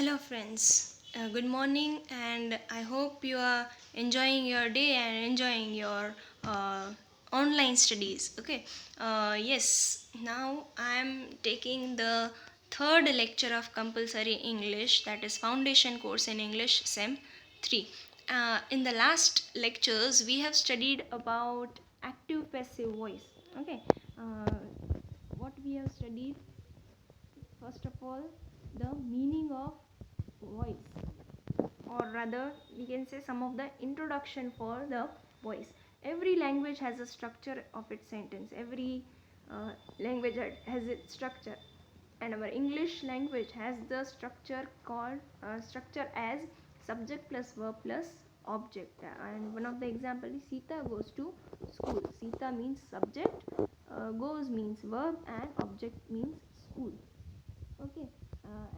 Hello, friends. Good morning, and I hope you are enjoying your day and enjoying your online studies. Okay, yes, now I am taking the third lecture of compulsory English, that is Foundation Course in English SEM 3. In the last lectures, we have studied about active passive voice. Okay, uh, what we have studied, first of all, the meaning of voice, or rather we can say some of the introduction for the voice. Every language has a structure of its sentence. Every language has its structure, and our English language has the structure called structure as subject plus verb plus object. And one of the example is Sita goes to school. Sita means subject, goes means verb, and object means school. Okay,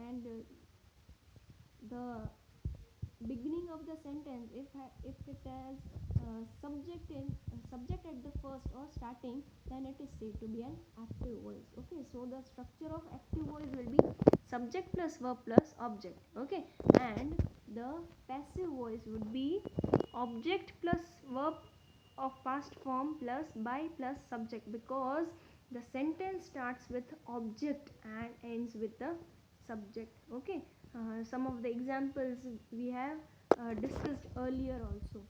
and the beginning of the sentence, if it has subject at the first or starting, then it is said to be an active voice. Okay, so the structure of active voice will be subject plus verb plus object. Okay, and the passive voice would be object plus verb of past form plus by plus subject, because the sentence starts with object and ends with the subject. Okay, some of the examples we have discussed earlier also.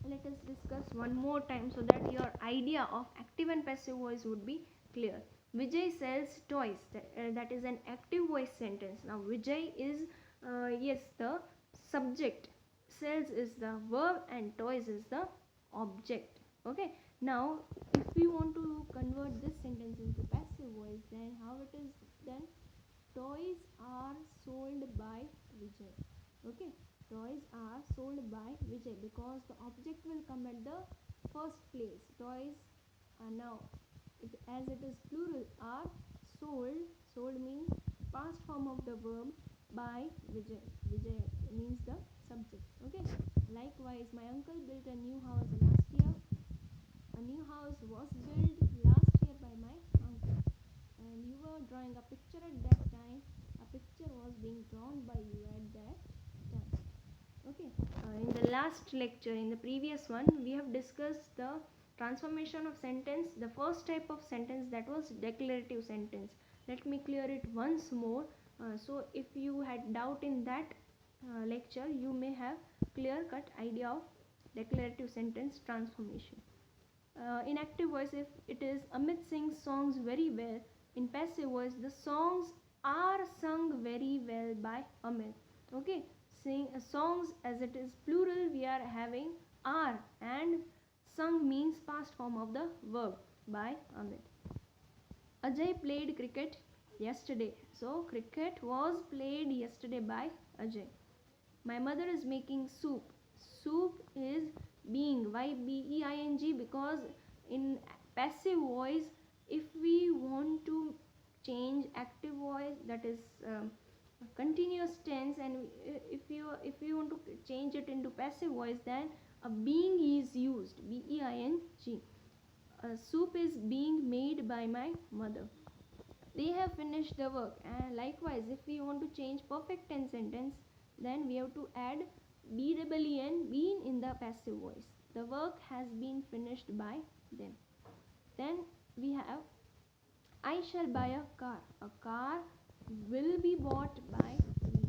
Let us discuss one more time so that your idea of active and passive voice would be clear. Vijay sells toys. That is an active voice sentence. Now Vijay is yes, the subject, sells is the verb, and toys is the object. Okay, now if we want to convert this sentence into passive voice, then how it is done? Toys are sold by Vijay. Okay, toys are sold by Vijay, because the object will come at the first place. Toys are now, as it is plural, are sold. Sold means past form of the verb by Vijay. Vijay means the subject. Okay, likewise, my uncle built a new house last year. A new house was built last year by my uncle, and you were drawing a picture at that time. A picture was being drawn by you at that time. Okay, in the last lecture, in the previous one, we have discussed the transformation of sentence. The first type of sentence, that was declarative sentence. Let me clear it once more. So if you had doubt in that lecture, you may have clear cut idea of declarative sentence transformation. In active voice, if it is Amit sings songs very well. In passive voice, the songs are sung very well by Amit. Okay, sing songs, as it is plural, we are having are, and sung means past form of the verb by Amit. Ajay played cricket yesterday. So cricket was played yesterday by Ajay. My mother is making soup. Soup is being, why being, because in passive voice, if we want to change active voice, that is continuous tense, and if you want to change it into passive voice, then a being is used, being. Soup is being made by my mother. They have finished the work. And likewise, if we want to change perfect tense sentence, then we have to add been, been in the passive voice. The work has been finished by them. Then we have I shall buy a car. A car will be bought by me.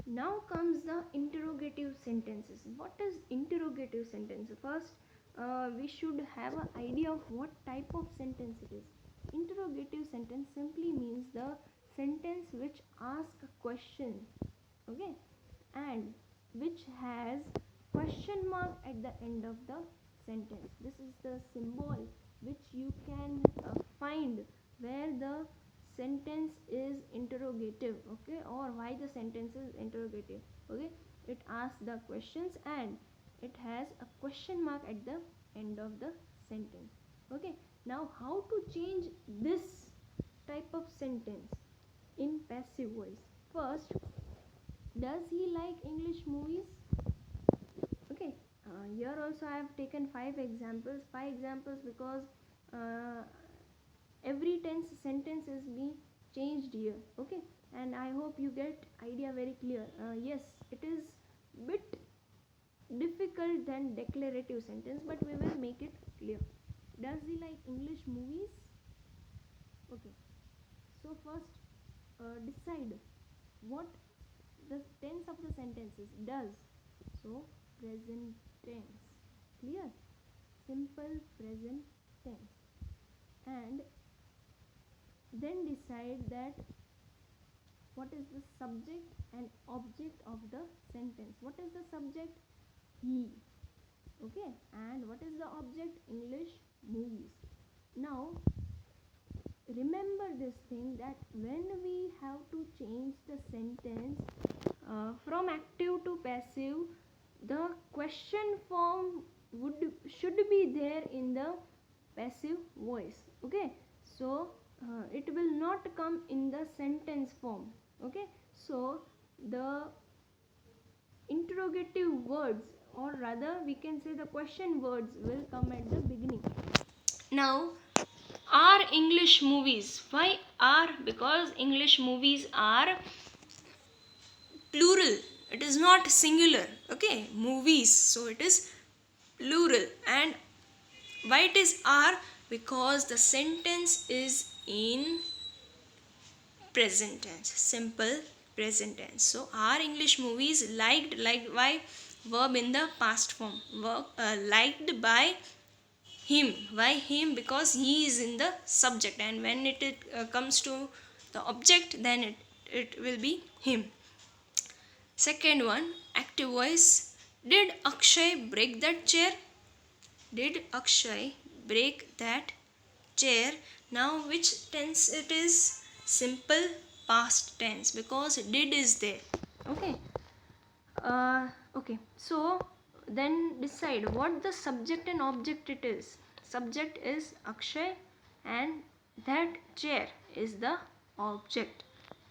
Now comes the interrogative sentences. What is interrogative sentence? First, we should have an idea of what type of sentence it is. Interrogative sentence simply means the sentence which asks a question, okay, and which has question mark at the end of the sentence. This is the symbol which you can find where the sentence is interrogative, okay, or why the sentence is interrogative. Okay, it asks the questions and it has a question mark at the end of the sentence. Okay, now how to change this type of sentence in passive voice? First, does he like English movies? Okay, here also I have taken five examples because every tense sentence is being changed here. Okay, and and I hope you get idea very clear. Yes, it is bit difficult than declarative sentence, but we will make it clear. Does he like English movies? Okay, so first decide what the tense of the sentence is. Does, so present tense, clear, simple present tense. And then decide that what is the subject and object of the sentence. What is the subject? He. Okay, and what is the object? English movies. Now remember this thing, that when we have to change the sentence from active to passive, the question form should be there in the passive voice. Okay, so it will not come in the sentence form. Okay, so the interrogative words, or rather we can say the question words, will come at the beginning. Now, are English movies? Why are? Because English movies are plural, it is not singular. Okay, movies, so it is plural. And why it is are? Because the sentence is in present tense, simple present tense. So are English movies liked? Liked by verb in the past form. Verb liked by him. Why him? Because he is in the subject, and when it comes to the object, then it will be him. Second one, active voice. Did Akshay break that chair? Did Akshay break that chair? Now which tense it is? Simple past tense, because did is there. Okay. Okay, so then decide what the subject and object it is. Subject is Akshay and that chair is the object.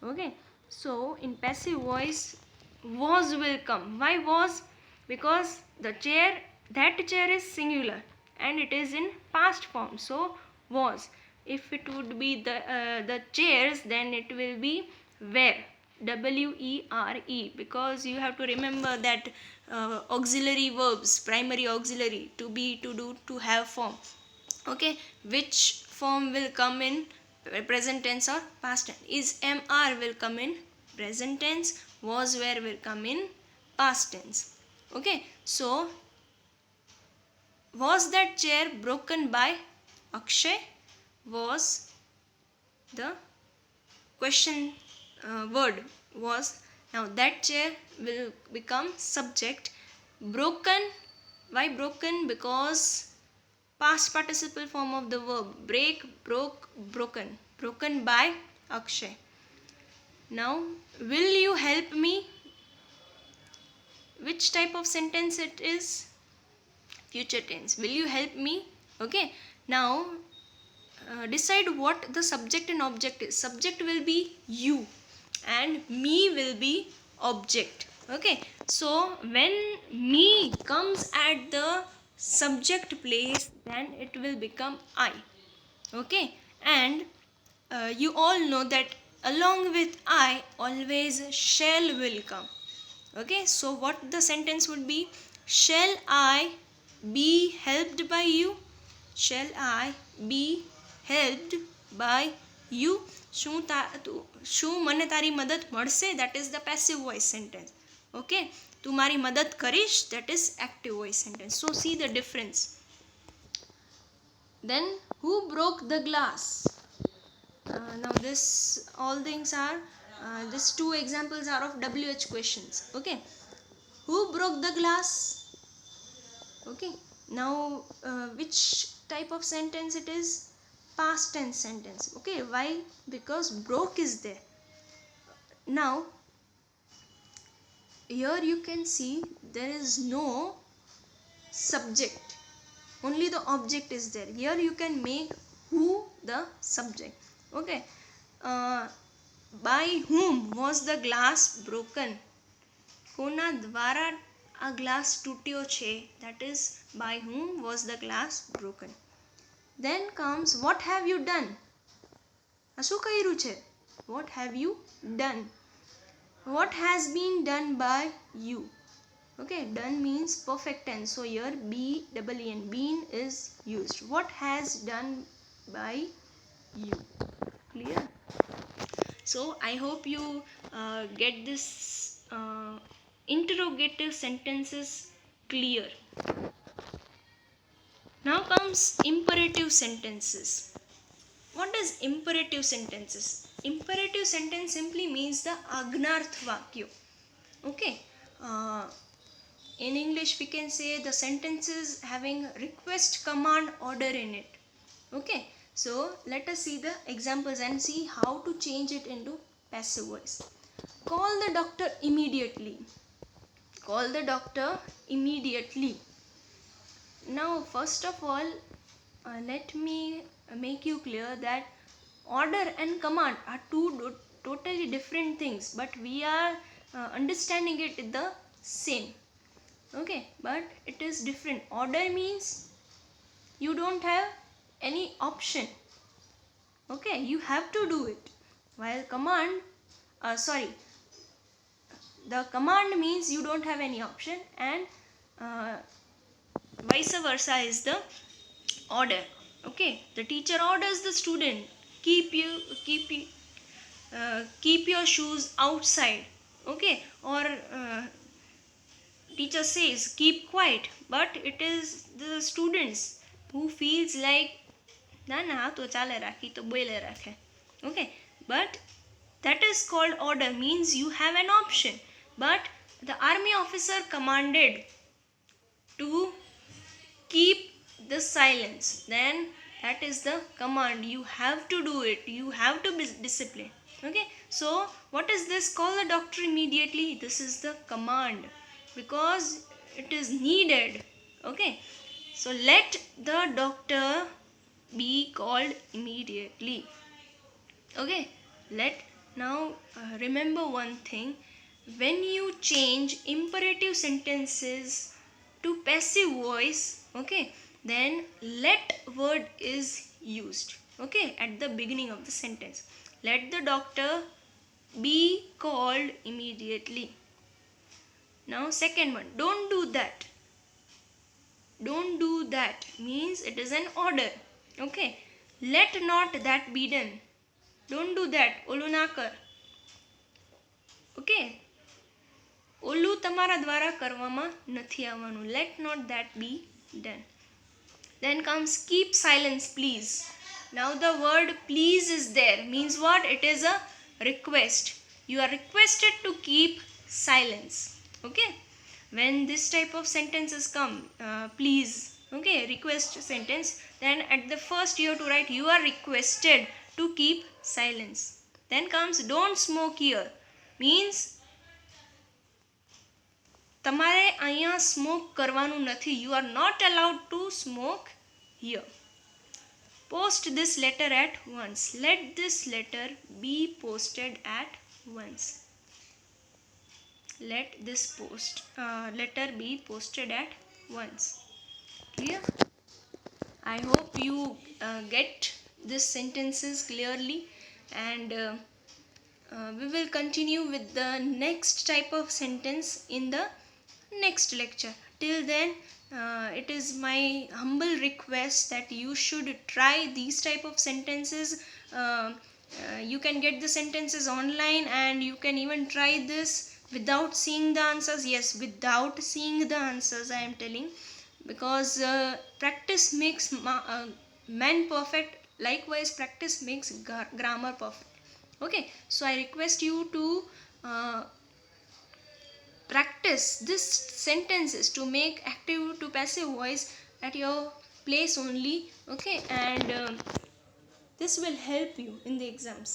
Okay, so in passive voice, was will come. Why was? Because the chair, that chair is singular and it is in past form, so was. If it would be the chairs, then it will be were, were, because you have to remember that auxiliary verbs, primary auxiliary, to be, to do, to have form. Okay, which form will come in present tense or past tense? Is mr will come in present tense, was were will come in past tense. Okay, so was that chair broken by Akshay? Was the question word, was. Now that chair will become subject. Broken, why broken? Because past participle form of the verb. Break, broke, broken. Broken by Akshay. Now, will you help me? Which type of sentence it is? Future tense. Will you help me? Okay. Now, decide what the subject and object is. Subject will be you and me will be object. Okay, so when me comes at the subject place, then it will become I. Okay, and you all know that along with I, always shall will come. Okay, so what the sentence would be? Shall I be helped by you? Shall I be helped by you? શું મને તારી મદદ મળશે? That is the passive voice sentence. Okay, તું મારી મદદ કરીશ? That is active voice sentence. So see the difference. Then who broke the glass? Now this all things are these two examples are of WH questions. Okay, who broke the glass? Okay, now which type of sentence it is? Past tense sentence. Okay, why? Because broke is there. Now here you can see there is no subject, only the object is there. Here you can make who the subject. Okay, by whom was the glass broken? કોના દ્વારા આ glass તૂટ્યો છે? That is, by whom was the glass broken. Then comes what have you done? શું કર્યું છે? What have you done? What has been done by you? Okay, done means perfect tense, so here been is used. What has done by you? Clear? So I hope you get this interrogative sentences clear. Now comes imperative sentences. What is imperative sentences? Imperative sentence simply means the agnarth vakya. Okay. In English we can say the sentences having request, command, order in it. Okay. So let us see the examples and see how to change it into passive voice. Call the doctor immediately. Call the doctor immediately. Now first of all, let me make you clear that order and command are two totally different things, but we are understanding it the same. Okay, but it is different. Order means you don't have any option. Okay, you have to do it. While command, the command means you don't have any option, and uh, vice versa is the order. Okay, the teacher orders the student keep your shoes outside. Okay, or teacher says keep quiet, but it is the students who feels like ના ના તો ચાલે રાખી તો બોલે રાખે. Okay, but that is called order, means you have an option, but the army officer commanded to keep the silence, then that is the command. You have to do it, you have to be disciplined. Okay, so what is this? Call the doctor immediately. This is the command because it is needed. Okay, so let the doctor be called immediately. Okay, let now remember one thing. When you change imperative sentences to passive voice, okay, then let word is used. Okay, at the beginning of the sentence, let the doctor be called immediately. Now second one, don't do that. Don't do that means it is an order. Okay, let not that be done. Don't do that, ઓલું ના કર. Okay, ઓલું તમારા દ્વારા કરવામાં નથી આવવાનું. Let not that be done. Then comes keep silence please. Now the word please is there, means what? It is a request. You are requested to keep silence. Okay, when this type of sentences come, please, okay, request sentence, then at the first you have to write you are requested to keep silence. Then comes don't smoke here, means તમારે અહીંયા smoke કરવાનું નથી. You are not allowed to smoke here. Post this letter at once. Let this letter be posted at once. Let this letter be posted at once. Clear? I hope you get these sentences clearly, and we will continue with the next type of sentence in the next lecture. Till then, it is my humble request that you should try these type of sentences. You can get the sentences online, and you can even try this without seeing the answers. Yes, without seeing the answers I am telling, because practice makes man perfect. Likewise, practice makes grammar perfect. Okay, so I request you to practice these sentences to make active to passive voice at your place only. Okay, and this will help you in the exams.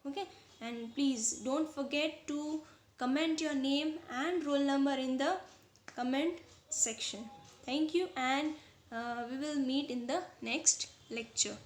Okay, and please don't forget to comment your name and roll number in the comment section. Thank you, and we will meet in the next lecture.